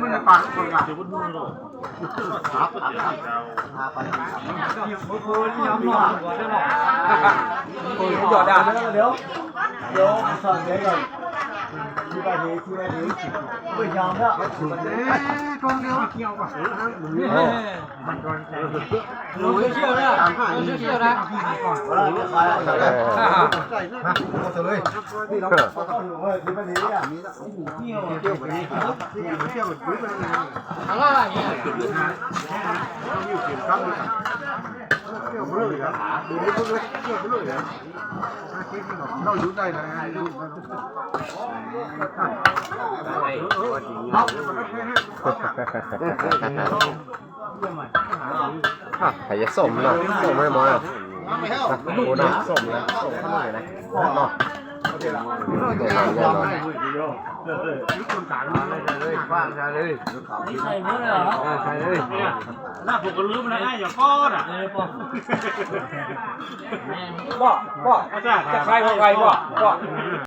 ไม่ได้ปากคนละเดี๋ยวพูดนู่นหรอกครับโอ้ยยอมหน่อยได้หรอโอ้ยจอดได้เดี๋ยวสอนเดี๋ยวก่อนที่บ้านนี้ไม่ยอมแล้วกองเดียวเกี่ยวป่ะมันโดนใจเราเชื่อนะเราเชื่อนะใส่นะหมดเลยที่เราเข้าอยู่ว่าที่บ้านนี้อ่ะเกี่ยวแบบนี้เกี่ยวแบบนี้เป็นยังไงอะไรอย่างเงี้ยเราอยู่เกี่ยวกับเกี่ยวกับเลยนะดูไม่รู้เลยเกี่ยวกับเลยนะเราอยู่ได้นะใครจะส่งเนาะส่งไม่หมดอ่ะโอ้นะส่งนะส่งเข้ามาเลยนะเนาะใช่เมื่อไหร่ใช่เลยหน้าผมก็ลืมนะอย่าก้อนอ่ะบ่จะใครบ่